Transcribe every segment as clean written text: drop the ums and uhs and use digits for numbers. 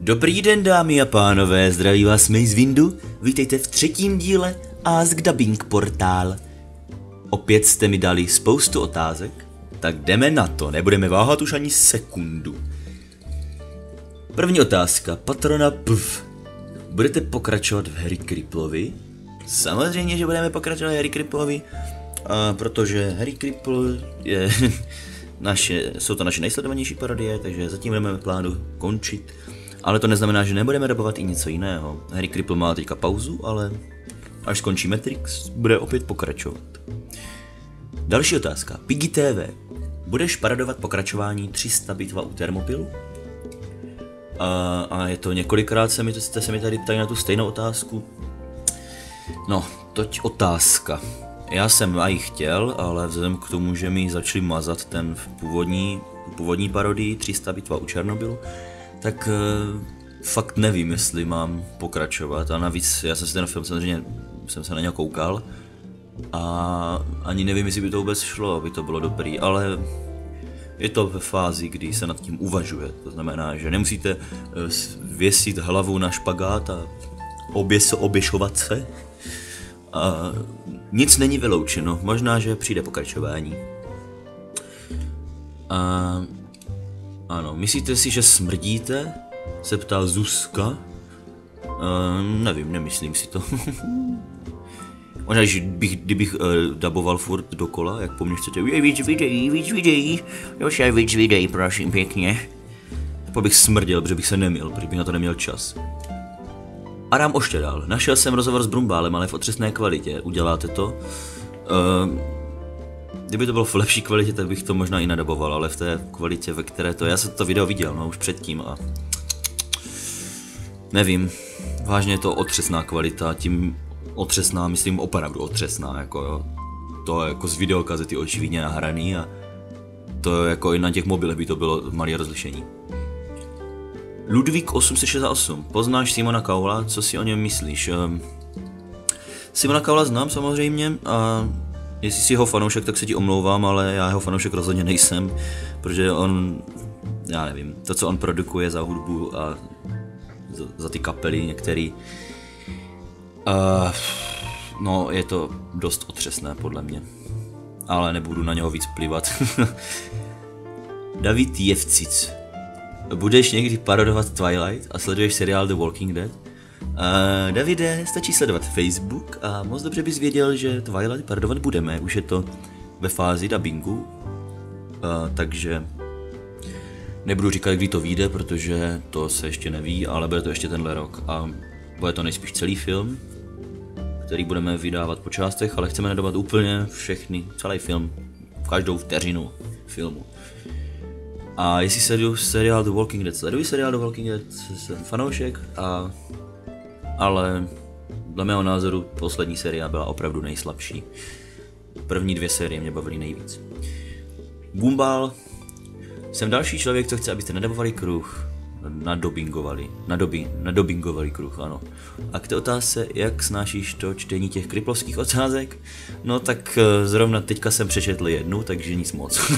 Dobrý den, dámy a pánové, zdraví vás Maze Windu, vítejte v třetím díle Ask Dubbing Portál. Opět jste mi dali spoustu otázek, tak jdeme na to, nebudeme váhat už ani sekundu. První otázka, patrona Pv. Budete pokračovat v Harry Cripplovi? Samozřejmě, že budeme pokračovat v Harry Cripplovi, protože Harry Cripple je jsou to naše nejsledovanější parodie, takže zatím budeme plánu končit. Ale to neznamená, že nebudeme dabovat i něco jiného. Harry Cripple má teďka pauzu, ale až skončí Matrix, bude opět pokračovat. Další otázka. Piggy TV. Budeš parodovat pokračování 300 bitva u Thermopilu? A je to několikrát, jste se mi tady ptali na tu stejnou otázku. No, toť otázka. Já jsem aj chtěl, ale vzhledem k tomu, že mi začali mazat ten původní parodii 300 bitva u Černobylu, tak fakt nevím, jestli mám pokračovat. A navíc já jsem si ten film samozřejmě jsem se na něj koukal a ani nevím, jestli by to vůbec šlo, aby to bylo dobrý, ale je to ve fázi, kdy se nad tím uvažuje. To znamená, že nemusíte věsit hlavu na špagát a oběšovat se. A nic není vyloučeno, možná, že přijde pokračování. Ano, myslíte si, že smrdíte? Se ptá Zuzka. Nevím, nemyslím si to. Možná, že kdybych daboval furt dokola, jak po mně chcete, víc videí, ještě víc videí, prosím pěkně. Pak bych smrděl, protože bych se nemil, protože bych na to neměl čas. Adam Oštědal. Našel jsem rozhovor s Brumbálem, ale v otřesné kvalitě. Uděláte to? Kdyby to bylo v lepší kvalitě, tak bych to možná i nadaboval, ale v té kvalitě, ve které to... Já jsem to video viděl, no, už předtím a... Nevím. Vážně je to otřesná kvalita, tím otřesná, myslím opravdu otřesná, jako jo. To je jako z videokazety očividně nahraný a... To jako i na těch mobilech by to bylo malé rozlišení. Ludvík 868. Poznáš Simona Cowella? Co si o něm myslíš? Simona Cowella znám samozřejmě a jestli jsi jeho fanoušek, tak se ti omlouvám, ale já jeho fanoušek rozhodně nejsem, protože on, já nevím, to, co on produkuje za hudbu a za ty kapely některý, no je to dost otřesné podle mě, ale nebudu na něho víc plivat. David Jevcic. Budeš někdy parodovat Twilight a sleduješ seriál The Walking Dead? Davide, stačí sledovat Facebook a moc dobře bys věděl, že Twilight parodovat budeme, už je to ve fázi dubbingu, takže nebudu říkat, kdy to vyjde, protože to se ještě neví, ale bude to ještě tenhle rok a bude to nejspíš celý film, který budeme vydávat po částech, ale chceme nadovat úplně všechny, celý film, každou vteřinu filmu. A jestli sleduju seriál The Walking Dead, jsem fanoušek, ale dle mého názoru poslední série byla opravdu nejslabší. První 2 série mě bavily nejvíc. Bumbal, jsem další člověk, co chce, abyste nadabovali kruh, nadobingovali kruh, ano. A k té otázce, jak snášíš to čtení těch kriplovských otázek, no tak zrovna teďka jsem přečetl jednu, takže nic moc.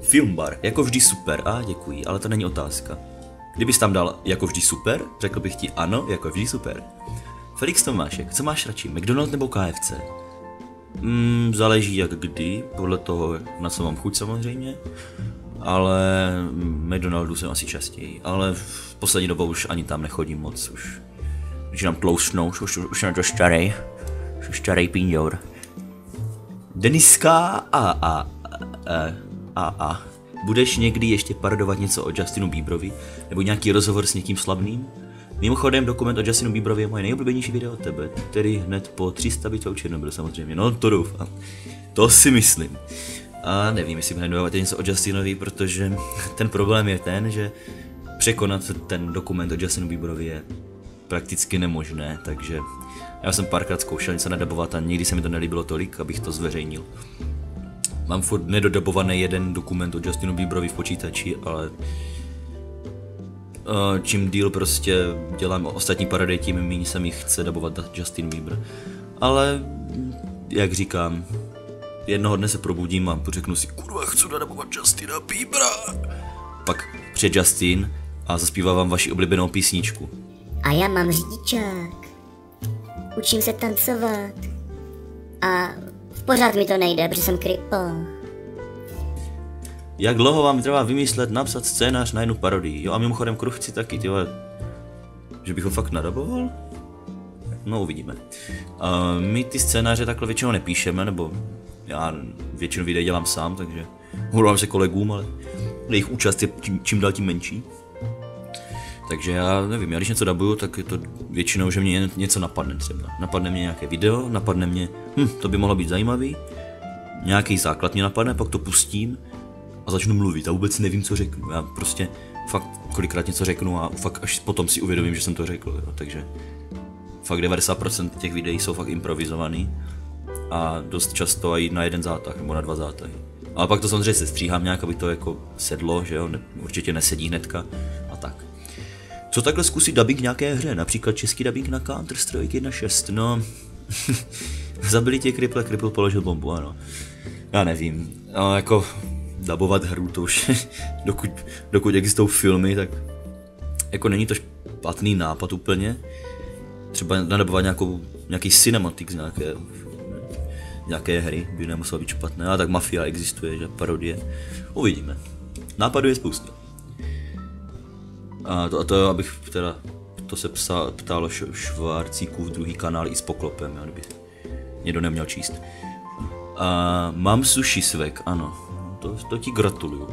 Filmbar, jako vždy super, děkuji, ale to není otázka. Kdybys tam dal jako vždy super, řekl bych ti ano, jako vždy super. Felix Tomášek, co máš radši, McDonald's nebo KFC? Záleží jak kdy, podle toho, na co mám chuť samozřejmě. Ale McDonaldu jsem asi častěji, ale v poslední dobou už ani tam nechodím moc, už nám tlousnou, už jsem to starý pinďor. Deniska budeš někdy ještě parodovat něco o Justinu Bieberovi? Nebo nějaký rozhovor s někým slavným? Mimochodem, dokument o Justinu Bieberovi je moje nejoblíbenější video od tebe, tedy hned po 300 bitvách u Černobylu samozřejmě, no to doufám. To si myslím. A nevím, jestli budeme dávat něco o Justinovi, protože ten problém je ten, že překonat ten dokument o Justinu Bieberovi je prakticky nemožné, takže já jsem párkrát zkoušel něco nadabovat a nikdy se mi to nelíbilo tolik, abych to zveřejnil. Mám furt nedodabovaný jeden dokument o Justinu Bieberovi v počítači, ale čím díl prostě dělám ostatní parodie, tím méně se mi chce dabovat Justin Bieber. Ale jak říkám, jednoho dne se probudím a řeknu si, kurva, chci nadabovat Justina Biebera. Pak přijde Justin a zaspívá vám vaši oblíbenou písničku. A já mám řidičák. Učím se tancovat. A pořád mi to nejde, protože jsem kripl. Jak dlouho vám trvá vymyslet, napsat scénář na jednu parodii? Jo a mimochodem Kruchci taky, tyhle. Že bych ho fakt nadaboval? No uvidíme. My ty scénáře takhle většinou nepíšeme, nebo já většinu videí dělám sám, takže omlouvám se kolegům, ale jejich účast je čím dál tím menší. Takže já nevím, já když něco dabuju, tak je to většinou, že mě něco napadne třeba. Napadne mě nějaké video, napadne mě, to by mohlo být zajímavý, nějaký základ mě napadne, pak to pustím a začnu mluvit a vůbec nevím, co řeknu. Já prostě fakt kolikrát něco řeknu a fakt až potom si uvědomím, že jsem to řekl, jo. Takže fakt 90% těch videí jsou fakt improvizovaný a dost často i na jeden zátah nebo na 2 zátahy. Ale pak to samozřejmě sestříhám nějak, aby to jako sedlo, že jo, určitě nesedí hnedka a tak. Co takhle zkusit dubbing nějaké hře, například český dubbing na Counter-Strike 1.6, no... Zabili tě Kriple, Kripl položil bombu, ano. Já nevím, ale jako dabovat hru to už, dokud existují filmy, tak jako není to špatný nápad úplně. Třeba nadabovat nějaký cinematik z nějaké hry by nemuselo být špatné, a tak Mafia existuje, že parodie. Uvidíme. Nápadů je spousta. A to abych teda, to se ptalo Švárcíkův druhý kanál i s poklopem, jo, kdyby někdo neměl číst. Mám sushi svek, ano, to ti gratuluju.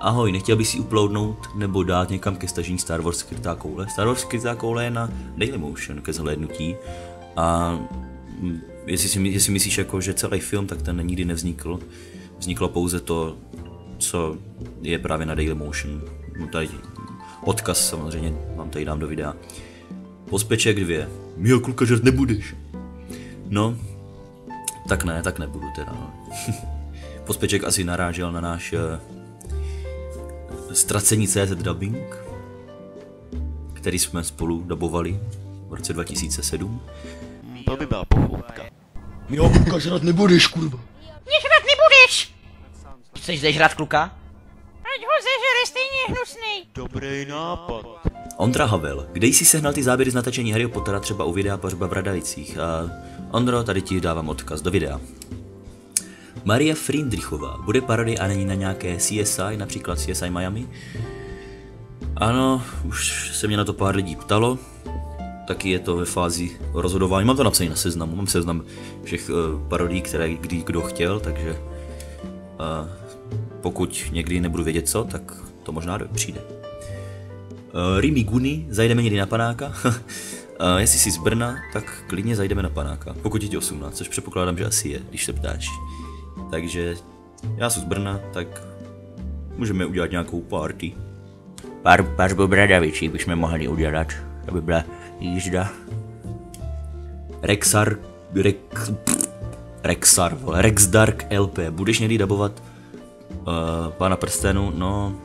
Ahoj, nechtěl bys si uploadnout nebo dát někam ke stažení Star Wars skrytá koule? Star Wars skrytá koule je na Dailymotion ke zhlédnutí a jestli si myslíš jako, že celý film, tak ten nikdy nevznikl. Vzniklo pouze to, co je právě na Dailymotion. No tady odkaz samozřejmě vám tady dám do videa. Pospeček 2. Mio kluka, žert nebudeš. No, tak nebudu teda. No. Pospeček asi narážel na náš Ztracení CZ dubbing, který jsme spolu dabovali v roce 2007. To by byla pochopka. Mio kluka, žrat nebudeš, kurva. Žrat nebudeš! Chceš zežrat kluka? Ať ho zežere, stejně hnusný. Dobrý nápad. Ondra Havel, kde jsi sehnal ty záběry z natáčení Harryho Pottera třeba u videa Pařba v Radavicích? A Ondro, tady ti dávám odkaz do videa. Maria Friedrichová, bude parodie a není na nějaké CSI, například CSI Miami? Ano, už se mě na to pár lidí ptalo, taky je to ve fázi rozhodování, mám to napsané na seznamu, mám seznam všech parodií, které kdo chtěl, takže pokud někdy nebudu vědět co, tak to možná přijde. Rimi Guni, zajdeme někdy na panáka? Jestli jsi z Brna, tak klidně zajdeme na panáka, pokud je ti 18, což předpokládám, že asi je, když se ptáš. Takže já jsem z Brna, tak můžeme udělat nějakou party. Pařbu v Radavicích bychom mohli udělat, aby byla jízda. Rex Dark LP, budeš někdy dabovat Pána prstenu? No,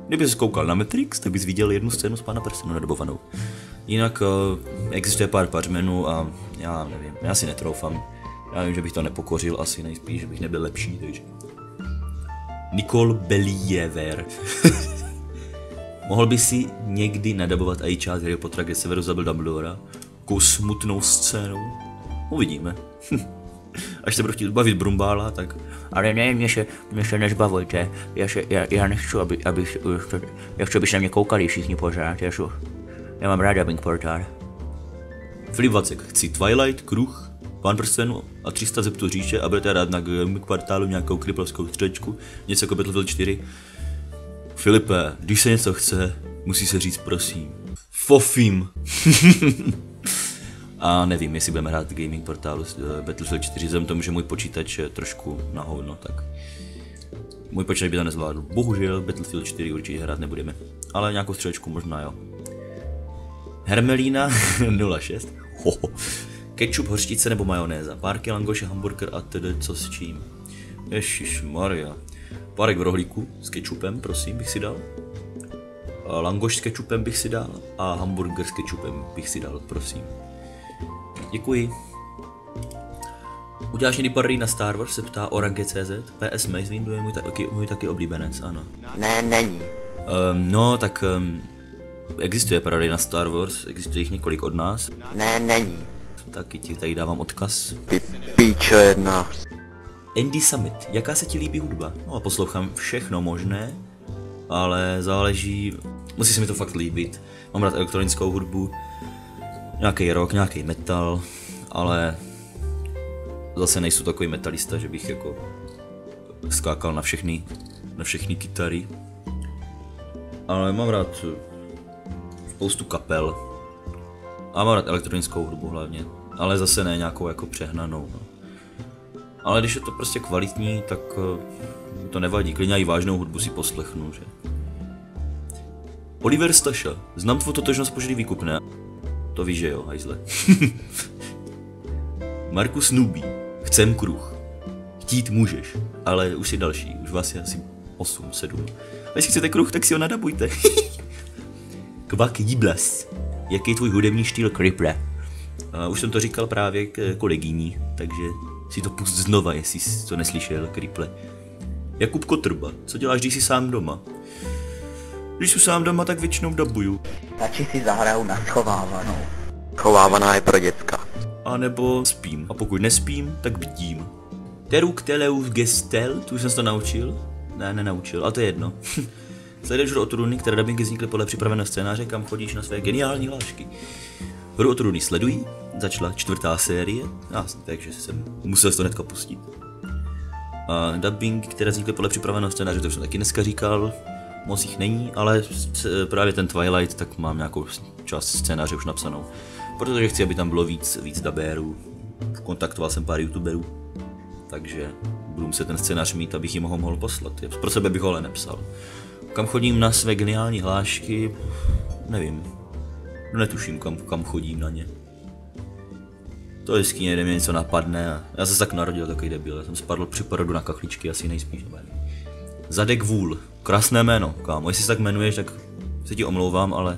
kdyby jsi koukal na Matrix, tak bys viděl jednu scénu z Pána prstenu nadabovanou. Jinak existuje pár pařmenů a já nevím, já si netroufám. Já vím, že bych to nepokořil, asi nejspíš, že bych nebyl lepší, takže... Nicole Believer. Mohl by si někdy nadabovat i část Harry Pottera, kde Severus zabil Dumbledora? Takovou smutnou scénou? Uvidíme. Až se budu chtít bavit Brumbála, tak... Ale ne, mě se nezbavujte. Já nechci, já chci, aby se na mě koukali všichni pořád. Já mám rád dubbing portál. Filip Vacek, chci Twilight, Kruh, Pán prstenů a 300 zeptů říše a budete rád na gaming portálu nějakou kriplovskou střečku, něco jako Battlefield 4. Filipe, když se něco chce, musí se říct prosím. Fofím. A nevím, jestli budeme hrát gaming portálu Battlefield 4, vzhledem tomu, že můj počítač je trošku na hovno, tak můj počítač by to nezvládl. Bohužel Battlefield 4 určitě hrát nebudeme, ale nějakou střelečku možná jo. Hermelína 06. Ketchup, hořčice nebo majonéza, párky, langoše, hamburger a tedy co s čím. Ježišmarja. Párek v rohlíku s ketchupem, prosím, bych si dal. Langoš s ketchupem bych si dal a hamburger s ketchupem bych si dal, prosím. Děkuji. Uděláš někdy parodii na Star Wars, se ptá Orange.cz. PS Mace Windu je můj taky oblíbenec, ano. Ne, není. No, tak Existuje parodia na Star Wars, existuje jich několik od nás. Ne, není. Taky ti tady dávám odkaz. Ty píčo jedna. Andy Summit, jaká se ti líbí hudba? No a poslouchám všechno možné, ale záleží, musí se mi to fakt líbit. Mám rád elektronickou hudbu, nějaký rock, nějaký metal, ale zase nejsou takový metalista, že bych jako skákal na všechny kytary. Ale mám rád spoustu kapel a mám rád elektronickou hudbu hlavně, ale zase ne nějakou jako přehnanou. No. Ale když je to prostě kvalitní, tak to nevadí, klidně i vážnou hudbu si poslechnu, že? Oliver Staša, znám tvou totožnost požadí výkupné. To víš, že jo, hajzle. Markus Nubí, chcem kruh. Chtít můžeš, ale už si další, už vás je asi 8, 7. A jestli chcete kruh, tak si ho nadabujte. Kvak Jiblas, jaký je tvůj hudební štýl, Kriple? Už jsem to říkal právě k kolegyni, takže si to pust znova, jestli jsi to neslyšel, Kriple. Jakub Kotrba, co děláš, když jsi sám doma? Když jsi sám doma, tak většinou dabuju. Radši si zahraju na schovávanou. Chovávaná je pro děcka. A nebo spím. A pokud nespím, tak bdím. Teruk teleus gestel, tu už jsem se to naučil? Ne, nenaučil, ale to je jedno. Sleduješ Hru o trůny, které dabingy vznikly podle připraveného scénáře, kam chodíš na své geniální hlášky. Hru o trůny sledují, začala 4. série, takže jsem musel to hnedka pustit. A dubbing, které vznikly podle připraveného scénáře, to už jsem taky dneska říkal, moc jich není, ale právě ten Twilight, tak mám nějakou část scénáře už napsanou. Protože chci, aby tam bylo víc dabérů, kontaktoval jsem pár youtuberů, takže budu muset ten scénář mít, abych jim ho mohl poslat. Pro sebe bych ho ale nepsal. Kam chodím na své geniální hlášky, nevím. Netuším, kam chodím na ně. To je jeskyně, kde mě něco napadne a já se tak narodil, takový debil. Já jsem spadl při porodu na kachličky, asi nejspíš. Zadek Vůl, krásné jméno, kámo. Jestli se tak jmenuješ, tak se ti omlouvám, ale...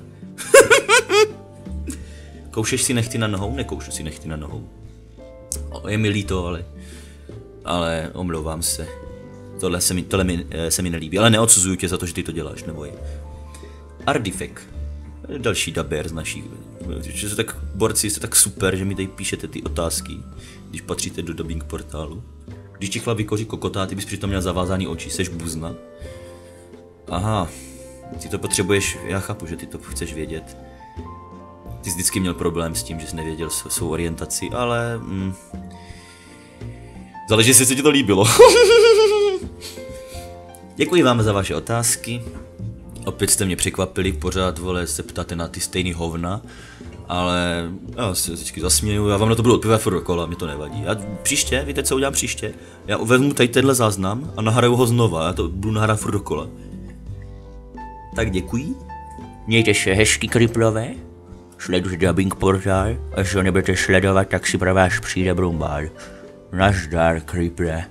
Koušeš si nechty na nohou? Nekoušu si nechty na nohou. Je mi líto, ale omlouvám se. Tohle se mi nelíbí, ale neodsuzuju tě za to, že ty to děláš, neboj. Ardifek. Další dabér z naší. Že jste tak borci, jste tak super, že mi tady píšete ty otázky, když patříte do dubbing portálu. Když ti chlap vykoří kokotá, ty bys přitom měl zavázaný oči, seš buzna. Aha, ty to potřebuješ, já chápu, že ty to chceš vědět. Ty jsi vždycky měl problém s tím, že jsi nevěděl svou orientaci, ale... záleží, jestli se ti to líbilo. Děkuji vám za vaše otázky. Opět jste mě překvapili, pořád, vole, se ptáte na ty stejný hovna. Ale já se vždycky zasměju, já vám na to budu odpovídat furt dokola, mě to nevadí. Já příště, víte co udělám příště? Já vezmu tady tenhle záznam a nahraju ho znova, já to budu nahrát furt dokola. Tak děkuji. Mějte se hezky, Kriplové. Sledujte dubbing portál, až ho nebudete sledovat, tak si pro vás přijde Brumbál. Nazdar, Kriple.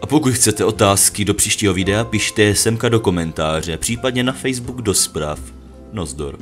A pokud chcete otázky do příštího videa, pište je semka do komentáře, případně na Facebook do zpráv. Nozdor.